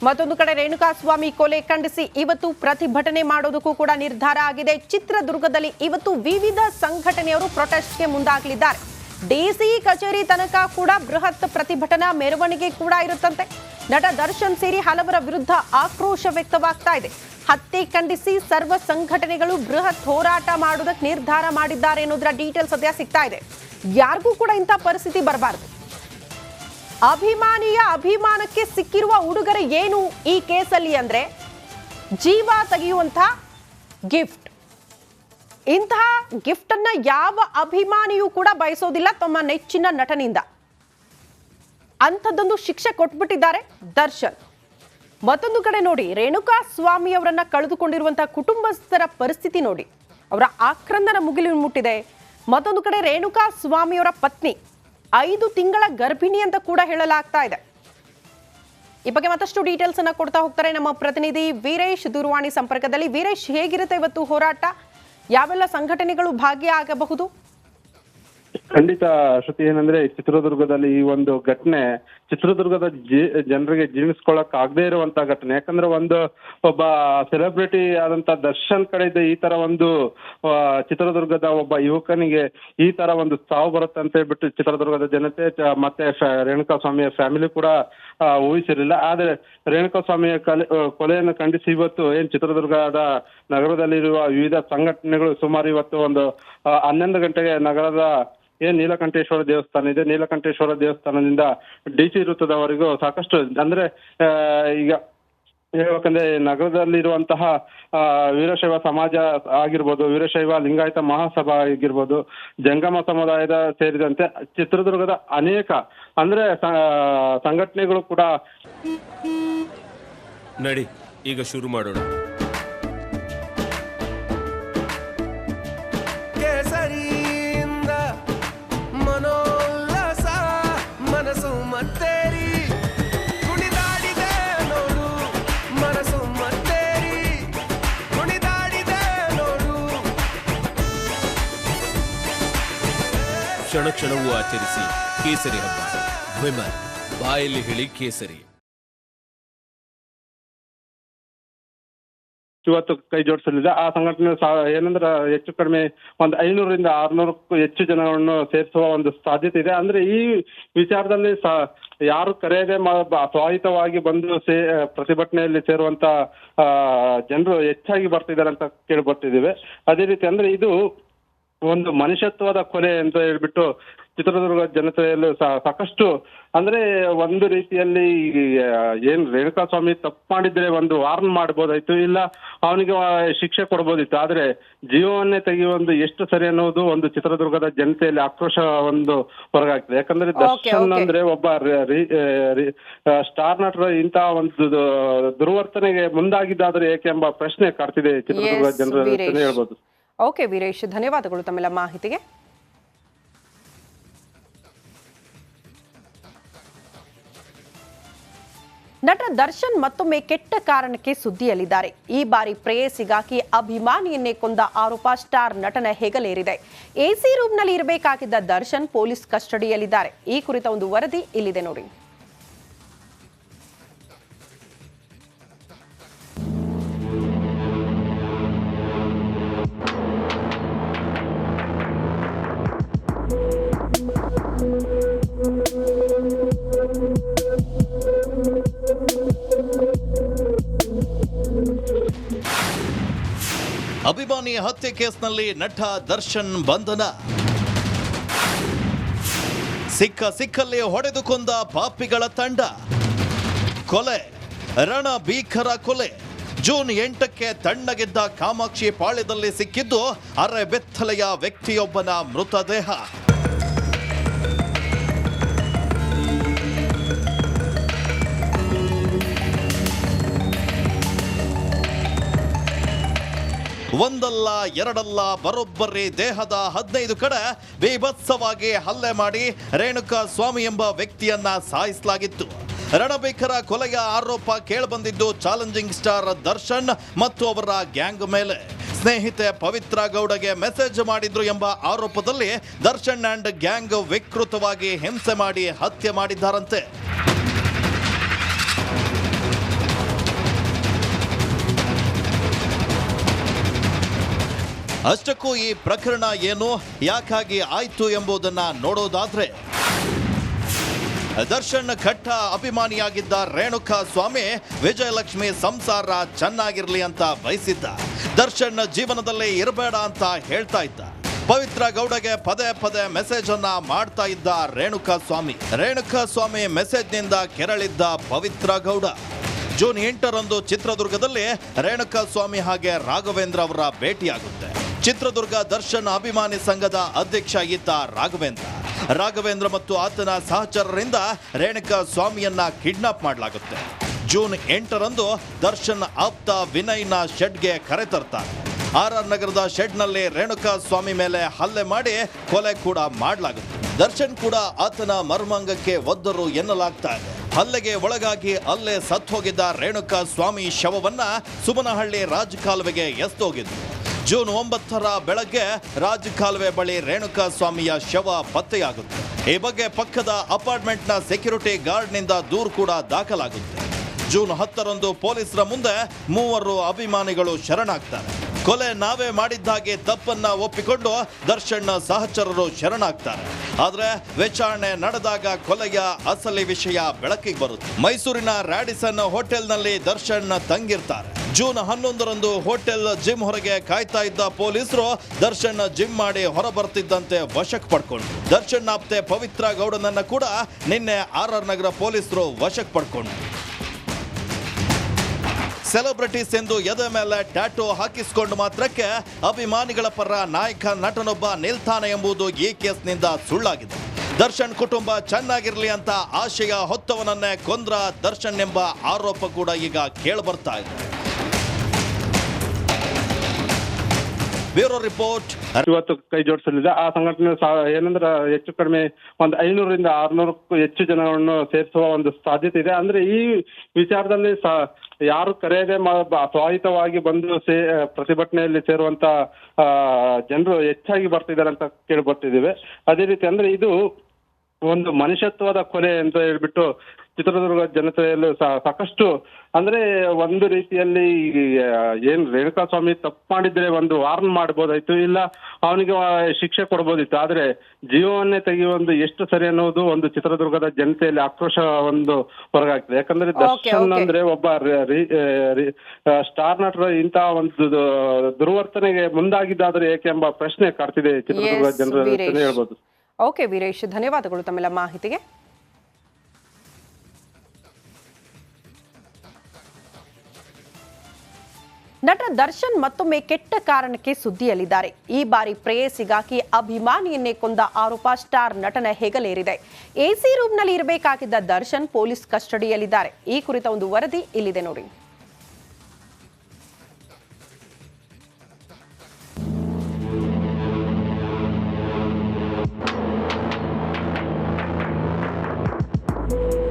ಮತ್ತೊಂದು ಕಡೆ ರೇಣುಕಾಸ್ವಾಮಿ ಕೊಲೆ ಖಂಡಿಸಿ ಇವತ್ತು ಪ್ರತಿಭಟನೆ ಮಾಡೋದಕ್ಕೂ ಕೂಡ ನಿರ್ಧಾರ ಆಗಿದೆ. ಚಿತ್ರದುರ್ಗದಲ್ಲಿ ಇವತ್ತು ವಿವಿಧ ಸಂಘಟನೆಯವರು ಪ್ರೊಟೆಸ್ಟ್ಗೆ ಮುಂದಾಗಲಿದ್ದಾರೆ. ಡಿಸಿ ಕಚೇರಿ ತನಕ ಕೂಡ ಬೃಹತ್ ಪ್ರತಿಭಟನಾ ಮೆರವಣಿಗೆ ಕೂಡ ಇರುತ್ತಂತೆ. ನಟ ದರ್ಶನ್ ಸೇರಿ ಹಲವರ ವಿರುದ್ಧ ಆಕ್ರೋಶ ವ್ಯಕ್ತವಾಗ್ತಾ ಇದೆ. ಹತ್ಯೆ ಖಂಡಿಸಿ ಸರ್ವ ಸಂಘಟನೆಗಳು ಬೃಹತ್ ಹೋರಾಟ ಮಾಡೋದಕ್ಕೆ ನಿರ್ಧಾರ ಮಾಡಿದ್ದಾರೆ ಅನ್ನೋದರ ಡೀಟೇಲ್ಸ್ ಸದ್ಯ ಸಿಗ್ತಾ ಇದೆ. ಯಾರಿಗೂ ಕೂಡ ಇಂಥ ಪರಿಸ್ಥಿತಿ ಬರಬಾರದು. ಅಭಿಮಾನಿಯ ಅಭಿಮಾನಕ್ಕೆ ಸಿಕ್ಕಿರುವ ಉಡುಗೊರೆ ಏನು ಈ ಕೇಸಲ್ಲಿ ಅಂದ್ರೆ ಜೀವ ತೆಗೆಯುವಂತ ಗಿಫ್ಟ್. ಇಂತಹ ಗಿಫ್ಟ್ ಅನ್ನ ಯಾವ ಅಭಿಮಾನಿಯೂ ಕೂಡ ಬಯಸೋದಿಲ್ಲ ತಮ್ಮ ನೆಚ್ಚಿನ ನಟನಿಂದ. ಅಂಥದ್ದೊಂದು ಶಿಕ್ಷೆ ಕೊಟ್ಬಿಟ್ಟಿದ್ದಾರೆ ದರ್ಶನ್. ಮತ್ತೊಂದು ಕಡೆ ನೋಡಿ, ರೇಣುಕಾಸ್ವಾಮಿ ಅವರನ್ನ ಕಳೆದುಕೊಂಡಿರುವಂತಹ ಕುಟುಂಬಸ್ಥರ ಪರಿಸ್ಥಿತಿ ನೋಡಿ, ಅವರ ಆಕ್ರಂದನ ಮುಗಿಲು ಮುಟ್ಟಿದೆ. ಮತ್ತೊಂದು ಕಡೆ ರೇಣುಕಾಸ್ವಾಮಿ ಅವರ ಪತ್ನಿ 5 ತಿಂಗಳ ಗರ್ಭಿಣಿ ಅಂತ ಕೂಡ ಹೇಳಲಾಗ್ತಾ ಇದೆ. ಈ ಬಗ್ಗೆ ಮತ್ತಷ್ಟು ಡೀಟೇಲ್ಸ್ ಅನ್ನ ಕೊಡ್ತಾ ಹೋಗ್ತಾರೆ ನಮ್ಮ ಪ್ರತಿನಿಧಿ ವೀರೇಶ್ ದೂರವಾಣಿ ಸಂಪರ್ಕದಲ್ಲಿ. ವೀರೇಶ್, ಹೇಗಿರುತ್ತೆ ಇವತ್ತು ಹೋರಾಟ? ಯಾವೆಲ್ಲ ಸಂಘಟನೆಗಳು ಭಾಗಿಯಾಗಬಹುದು? ಖಂಡಿತ ಶ್ರುತಿ, ಏನಂದ್ರೆ ಚಿತ್ರದುರ್ಗದಲ್ಲಿ ಈ ಒಂದು ಘಟನೆ ಚಿತ್ರದುರ್ಗದ ಜನರಿಗೆ ಜೀರ್ಣಿಸ್ಕೊಳ್ಳಕ್ ಆಗದೆ ಇರುವಂತ ಘಟನೆ. ಯಾಕಂದ್ರೆ ಒಬ್ಬ ಸೆಲೆಬ್ರಿಟಿ ಆದಂತ ದರ್ಶನ್ ಕಡೆಯಿಂದ ಈ ತರ ಒಂದು ಚಿತ್ರದುರ್ಗದ ಒಬ್ಬ ಯುವಕನಿಗೆ ಈ ತರ ಒಂದು ಸಾವು ಬರುತ್ತೆ ಅಂತ ಹೇಳ್ಬಿಟ್ಟು ಚಿತ್ರದುರ್ಗದ ಜನತೆ ಮತ್ತೆ ರೇಣುಕಾಸ್ವಾಮಿಯ ಫ್ಯಾಮಿಲಿ ಕೂಡ ಊಹಿಸಿರಲಿಲ್ಲ. ಆದ್ರೆ ರೇಣುಕಾಸ್ವಾಮಿಯ ಕೊಲೆಯನ್ನು ಖಂಡಿಸಿ ಇವತ್ತು ಚಿತ್ರದುರ್ಗದ ನಗರದಲ್ಲಿರುವ ವಿವಿಧ ಸಂಘಟನೆಗಳು ಸುಮಾರು ಇವತ್ತು ಒಂದು 11 ಗಂಟೆಗೆ ನಗರದ ನೀಲಕಂಠೇಶ್ವರ ದೇವಸ್ಥಾನ ಇದೆ, ನೀಲಕಂಠೇಶ್ವರ ದೇವಸ್ಥಾನದಿಂದ DC ವೃತ್ತದವರೆಗೂ ಸಾಕಷ್ಟು, ಅಂದ್ರೆ ಈಗ ಹೇಳ್ಬೇಕಂದ್ರೆ ನಗರದಲ್ಲಿರುವಂತಹ ವೀರಶೈವ ಸಮಾಜ ಆಗಿರ್ಬೋದು, ವೀರಶೈವ ಲಿಂಗಾಯತ ಮಹಾಸಭಾ ಆಗಿರ್ಬೋದು, ಜಂಗಮ ಸಮುದಾಯದ ಸೇರಿದಂತೆ ಚಿತ್ರದುರ್ಗದ ಅನೇಕ ಅಂದ್ರೆ ಸಂಘಟನೆಗಳು ಕೂಡ ನಡಿ ಈಗ ಶುರು ಮಾಡೋಣ. ಕ್ಷಣ ಕ್ಷಣವೂ ಆಚರಿಸಿ ಕೇಸರಿ ಹಬ್ಬ. ವಿಮಲ್, ಬಾಯಲ್ಲಿ ಹೇಳಿ ಕೇಸರಿ. ಇವತ್ತು ಕೈ ಜೋಡಿಸಲಿದೆ. ಆ ಸಂಘಟನೆ ಏನಂದ್ರೆ ಹೆಚ್ಚು ಕಡಿಮೆ ಒಂದು 500ರಿಂದ 600ಕ್ಕೂ ಹೆಚ್ಚು ಜನಗಳನ್ನು ಸೇರಿಸುವ ಒಂದು ಸಾಧ್ಯತೆ ಇದೆ. ಅಂದ್ರೆ ಈ ವಿಚಾರದಲ್ಲಿ ಯಾರು ಕರೆಯದೆ ಸ್ವಾಯತ್ತವಾಗಿ ಬಂದು ಪ್ರತಿಭಟನೆಯಲ್ಲಿ ಸೇರುವಂತ ಜನರು ಹೆಚ್ಚಾಗಿ ಬರ್ತಿದ್ದಾರೆ ಅಂತ ಕೇಳಿ ಬರ್ತಿದ್ದೀವಿ. ಅದೇ ರೀತಿ ಅಂದ್ರೆ ಇದು ಒಂದು ಮನುಷ್ಯತ್ವದ ಕೊಲೆ ಅಂತ ಹೇಳ್ಬಿಟ್ಟು ಚಿತ್ರದುರ್ಗ ಜನತೆಯಲ್ಲೂ ಸಾಕಷ್ಟು, ಅಂದ್ರೆ ಒಂದು ರೀತಿಯಲ್ಲಿ ರೇಣುಕಾಸ್ವಾಮಿ ತಪ್ಪು ಮಾಡಿದ್ರೆ ಒಂದು ವಾರ್ನ್ ಮಾಡ್ಬೋದಾಯ್ತು, ಇಲ್ಲ ಅವನಿಗೆ ಶಿಕ್ಷೆ ಕೊಡ್ಬೋದಿತ್ತು. ಆದ್ರೆ ಜೀವವನ್ನೇ ತೆಗೆಯುವ ಎಷ್ಟು ಸರಿ ಅನ್ನೋದು ಒಂದು ಚಿತ್ರದುರ್ಗದ ಜನತೆಯಲ್ಲಿ ಆಕ್ರೋಶ ಒಂದು ಹೊರಗಾಗ್ತದೆ. ಯಾಕಂದ್ರೆ ದರ್ಶನ್ ಅಂದ್ರೆ ಒಬ್ಬ ಸ್ಟಾರ್ ನಟರು ಇಂತಹ ಒಂದು ದುರ್ವರ್ತನೆಗೆ ಮುಂದಾಗಿದ್ದಾದ್ರೆ ಏಕೆ ಎಂಬ ಪ್ರಶ್ನೆ ಕಾಡ್ತಿದೆ ಚಿತ್ರದುರ್ಗ ಜನರ ಹೇಳ್ಬೋದು. ಓಕೆ ವೀರೇಶ್, ಧನ್ಯವಾದಗಳು ತಮ್ಮೆಲ್ಲ ಮಾಹಿತಿಗೆ. ನಟ ದರ್ಶನ್ ಮತ್ತೊಮ್ಮೆ ಕೆಟ್ಟ ಕಾರಣಕ್ಕೆ ಸುದ್ದಿಯಲ್ಲಿದ್ದಾರೆ. ಈ ಬಾರಿ ಪ್ರೇಯಸಿಗಾಗಿ ಅಭಿಮಾನಿಯನ್ನೇ ಕೊಂದ ಆರೋಪ ಸ್ಟಾರ್ ನಟನ ಹೆಗಲೇರಿದೆ. ಎಸಿ ರೂಮ್ನಲ್ಲಿ ಇರಬೇಕಾಗಿದ್ದ ದರ್ಶನ್ ಪೊಲೀಸ್ ಕಸ್ಟಡಿಯಲ್ಲಿದ್ದಾರೆ. ಈ ಕುರಿತ ಒಂದು ವರದಿ ಇಲ್ಲಿದೆ ನೋಡಿ. ಅಭಿಮಾನಿ ಹತ್ಯೆ ಕೇಸ್ನಲ್ಲಿ ನಟ ದರ್ಶನ್ ಬಂಧನ. ಸಿಕ್ಕಲ್ಲಿ ಹೊಡೆದು ಕೊಂದ ಪಾಪಿಗಳ ತಂಡ. ಕೊಲೆ, ರಣ ಭೀಕರ ಕೊಲೆ. ಜೂನ್ 8ಕ್ಕೆ ತಣ್ಣಗಿದ್ದ ಕಾಮಾಕ್ಷಿ ಪಾಳ್ಯದಲ್ಲಿ ಸಿಕ್ಕಿದ್ದು ಅರೆ ಬೆತ್ತಲೆಯ ವ್ಯಕ್ತಿಯೊಬ್ಬನ ಮೃತದೇಹ. ಒಂದಲ್ಲ ಎರಡಲ್ಲ ಬರೋಬ್ಬರಿ ದೇಹದ 15 ಕಡೆ ಬೀಭತ್ಸವಾಗಿ ಹಲ್ಲೆ ಮಾಡಿ ರೇಣುಕಾಸ್ವಾಮಿ ಎಂಬ ವ್ಯಕ್ತಿಯನ್ನ ಸಾಯಿಸಲಾಗಿತ್ತು. ರಣಭೀಕರ ಕೊಲೆಯ ಆರೋಪ ಕೇಳಿಬಂದಿದ್ದು ಚಾಲೆಂಜಿಂಗ್ ಸ್ಟಾರ್ ದರ್ಶನ್ ಮತ್ತು ಅವರ ಗ್ಯಾಂಗ್ ಮೇಲೆ. ಸ್ನೇಹಿತೆ ಪವಿತ್ರ ಗೌಡಗೆ ಮೆಸೇಜ್ ಮಾಡಿದ್ರು ಎಂಬ ಆರೋಪದಲ್ಲಿ ದರ್ಶನ್ ಅಂಡ್ ಗ್ಯಾಂಗ್ ವಿಕೃತವಾಗಿ ಹಿಂಸೆ ಮಾಡಿ ಹತ್ಯೆ ಮಾಡಿದ್ದಾರಂತೆ. ಅಷ್ಟಕ್ಕೂ ಈ ಪ್ರಕರಣ ಏನು, ಯಾಕಾಗಿ ಆಯ್ತು ಎಂಬುದನ್ನ ನೋಡೋದಾದ್ರೆ, ದರ್ಶನ್ ಕಟ್ಟ ಅಭಿಮಾನಿಯಾಗಿದ್ದ ರೇಣುಕಾ ಸ್ವಾಮಿ ವಿಜಯಲಕ್ಷ್ಮಿ ಸಂಸಾರ ಚೆನ್ನಾಗಿರ್ಲಿ ಅಂತ ಬಯಸಿದ್ದ. ದರ್ಶನ್ ಜೀವನದಲ್ಲಿ ಇರಬೇಡ ಅಂತ ಹೇಳ್ತಾ ಇದ್ದ. ಪವಿತ್ರ ಗೌಡಗೆ ಪದೇ ಪದೇ ಮೆಸೇಜ್ ಅನ್ನ ಮಾಡ್ತಾ ಇದ್ದ ರೇಣುಕಾ ಸ್ವಾಮಿ ಮೆಸೇಜ್ನಿಂದ ಕೆರಳಿದ್ದ ಪವಿತ್ರ ಗೌಡ. ಜೂನ್ 8ರಂದು ಚಿತ್ರದುರ್ಗದಲ್ಲಿ ರೇಣುಕಾ ಸ್ವಾಮಿ ಹಾಗೆ ರಾಘವೇಂದ್ರ ಅವರ ಭೇಟಿಯಾಗುತ್ತೆ. ಚಿತ್ರದುರ್ಗ ದರ್ಶನ್ ಅಭಿಮಾನಿ ಸಂಘದ ಅಧ್ಯಕ್ಷ ಇದ್ದ ರಾಘವೇಂದ್ರ ಮತ್ತು ಆತನ ಸಹಚರರಿಂದ ರೇಣುಕಾ ಸ್ವಾಮಿಯನ್ನ ಕಿಡ್ನಾಪ್ ಮಾಡಲಾಗುತ್ತೆ. ಜೂನ್ 8ರಂದು ದರ್ಶನ್ ಆಪ್ತ ವಿನಯ್ನ ಶೆಡ್ಗೆ ಕರೆತರ್ತಾರೆ. RR ನಗರದ ಶೆಡ್ನಲ್ಲಿ ರೇಣುಕಾ ಸ್ವಾಮಿ ಮೇಲೆ ಹಲ್ಲೆ ಮಾಡಿ ಕೊಲೆ ಕೂಡ ಮಾಡಲಾಗುತ್ತೆ. ದರ್ಶನ್ ಕೂಡ ಆತನ ಮರ್ಮಾಂಗಕ್ಕೆ ಒದ್ದರು ಎನ್ನಲಾಗ್ತಾ ಇದೆ. ಹಲ್ಲೆಗೆ ಒಳಗಾಗಿ ಅಲ್ಲೇ ಸತ್ತೋಗಿದ್ದ ರೇಣುಕಾ ಸ್ವಾಮಿ ಶವವನ್ನ ಸುಮನಹಳ್ಳಿ ರಾಜಕಾಲುವೆಗೆ ಎಸ್ತೋಗಿದ್ರು. ಜೂನ್ 9ರ ಬೆಳಗ್ಗೆ ರಾಜಕಾಲುವೆ ಬಳಿ ರೇಣುಕಾ ಸ್ವಾಮಿಯ ಶವ ಪತ್ತೆಯಾಗುತ್ತೆ. ಈ ಬಗ್ಗೆ ಪಕ್ಕದ ಅಪಾರ್ಟ್ಮೆಂಟ್ನ ಸೆಕ್ಯೂರಿಟಿ ಗಾರ್ಡ್ನಿಂದ ದೂರು ಕೂಡ ದಾಖಲಾಗುತ್ತೆ. ಜೂನ್ 10ರಂದು ಪೊಲೀಸರ ಮುಂದೆ 3 ಅಭಿಮಾನಿಗಳು ಶರಣಾಗ್ತಾರೆ. ಕೊಲೆ ನಾವೇ ಮಾಡಿದ್ದಾಗೆ ತಪ್ಪನ್ನ ಒಪ್ಪಿಕೊಂಡು ದರ್ಶನ್ ಸಹಚರರು ಶರಣಾಗ್ತಾರೆ. ಆದ್ರೆ ವಿಚಾರಣೆ ನಡೆದಾಗ ಕೊಲೆಯ ಅಸಲಿ ವಿಷಯ ಬೆಳಕಿಗೆ ಬರುತ್ತೆ. ಮೈಸೂರಿನ ರ್ಯಾಡಿಸನ್ ಹೋಟೆಲ್ನಲ್ಲಿ ದರ್ಶನ್ ತಂಗಿರ್ತಾರೆ. ಜೂನ್ 11ರಂದು ಹೋಟೆಲ್ ಜಿಮ್ ಹೊರಗೆ ಕಾಯ್ತಾ ಇದ್ದ ಪೊಲೀಸರು ದರ್ಶನ್ ಜಿಮ್ ಮಾಡಿ ಹೊರ ಬರ್ತಿದ್ದಂತೆ ವಶಕ್ಕೆ ಪಡ್ಕೊಂಡ್ರು. ದರ್ಶನ್ ಆಪ್ತೆ ಪವಿತ್ರ ಗೌಡನನ್ನ ಕೂಡ ನಿನ್ನೆ RR ನಗರ ಪೊಲೀಸರು ವಶಕ್ಕೆ ಪಡ್ಕೊಂಡ್ರು. ಸೆಲೆಬ್ರಿಟೀಸ್ ಎಂದು ಎದೆ ಮೇಲೆ ಟ್ಯಾಟೂ ಹಾಕಿಸಿಕೊಂಡು ಮಾತ್ರಕ್ಕೆ ಅಭಿಮಾನಿಗಳ ಪರ ನಾಯಕ ನಟನೊಬ್ಬ ನಿಲ್ತಾನೆ ಎಂಬುದು ಈ ಕೇಸ್ನಿಂದ ಸುಳ್ಳಾಗಿದೆ. ದರ್ಶನ್ ಕುಟುಂಬ ಚೆನ್ನಾಗಿರ್ಲಿ ಅಂತ ಆಶಯ ಹೊತ್ತವನನ್ನೇ ಕೊಂದ್ರ ದರ್ಶನ್ ಎಂಬ ಆರೋಪ ಕೂಡ ಈಗ ಕೇಳಿಬರ್ತಾ ಇದೆ. Bureau report. ಇವತ್ತು ಕೈ ಜೋಡಿಸಲಿದೆ. ಆ ಸಂಘಟನೆ ಏನಂದ್ರೆ ಹೆಚ್ಚು ಕಡಿಮೆ ಒಂದು 500ರಿಂದ 600ಕ್ಕೂ ಹೆಚ್ಚು ಜನಗಳನ್ನು ಸೇರಿಸುವ ಒಂದು ಸಾಧ್ಯತೆ ಇದೆ. ಅಂದ್ರೆ ಈ ವಿಚಾರದಲ್ಲಿ ಯಾರು ಕರೆಯದೆ ಸ್ವಾಯತ್ತವಾಗಿ ಬಂದು ಪ್ರತಿಭಟನೆಯಲ್ಲಿ ಸೇರುವಂತ ಜನರು ಹೆಚ್ಚಾಗಿ ಬರ್ತಿದ್ದಾರೆ ಅಂತ ಕೇಳಿ ಬರ್ತಿದ್ದೀವಿ. ಅದೇ ರೀತಿ ಅಂದ್ರೆ ಇದು ಒಂದು ಮನುಷ್ಯತ್ವದ ಕೊಲೆ ಅಂತ ಹೇಳ್ಬಿಟ್ಟು ಚಿತ್ರದುರ್ಗ ಜನತೆಯಲ್ಲೂ ಸಾಕಷ್ಟು ಅಂದ್ರೆ ಒಂದು ರೀತಿಯಲ್ಲಿ ಏನ್ ರೇಣುಕಾ ಸ್ವಾಮಿ ತಪ್ಪು ಮಾಡಿದ್ರೆ ಒಂದು ವಾರ್ನ್ ಮಾಡ್ಬೋದಾಯ್ತು, ಇಲ್ಲ ಅವನಿಗೆ ಶಿಕ್ಷೆ ಕೊಡ್ಬೋದಿತ್ತು. ಆದ್ರೆ ಜೀವವನ್ನೇ ತೆಗೆಯುವ ಎಷ್ಟು ಸರಿ ಅನ್ನೋದು ಒಂದು ಚಿತ್ರದುರ್ಗದ ಜನತೆಯಲ್ಲಿ ಆಕ್ರೋಶ ಒಂದು ಹೊರಗಾಗ್ತದೆ. ಯಾಕಂದ್ರೆ ದರ್ಶನ್ ಅಂದ್ರೆ ಒಬ್ಬ ಸ್ಟಾರ್ ನಟರು ಇಂತಹ ಒಂದು ದುರ್ವರ್ತನೆಗೆ ಮುಂದಾಗಿದ್ದಾದ್ರೆ ಏಕೆ ಎಂಬ ಪ್ರಶ್ನೆ ಕಾಡ್ತಿದೆ ಚಿತ್ರದುರ್ಗ ಜನರ ಹೇಳ್ಬೋದು. ಓಕೆ ವೀರೇಶ್, ಧನ್ಯವಾದಗಳು ತಮ್ಮೆಲ್ಲ ಮಾಹಿತಿಗೆ. ನಟ ದರ್ಶನ್ ಮತ್ತೊಮ್ಮೆ ಕೆಟ್ಟ ಕಾರಣಕ್ಕೆ ಸುದ್ದಿಯಲ್ಲಿದ್ದಾರೆ. ಈ ಬಾರಿ ಪ್ರೇಯಸಿಗಾಗಿ ಅಭಿಮಾನಿಯನ್ನೇ ಕೊಂದ ಆರೋಪ ಸ್ಟಾರ್ ನಟನ ಹೆಗಲೇರಿದೆ. ಎಸಿ ರೂಮ್ನಲ್ಲಿ ಇರಬೇಕಾಗಿದ್ದ ದರ್ಶನ್ ಪೊಲೀಸ್ ಕಸ್ಟಡಿಯಲ್ಲಿದ್ದಾರೆ. ಈ ಕುರಿತ ಒಂದು ವರದಿ ಇಲ್ಲಿದೆ ನೋಡಿ.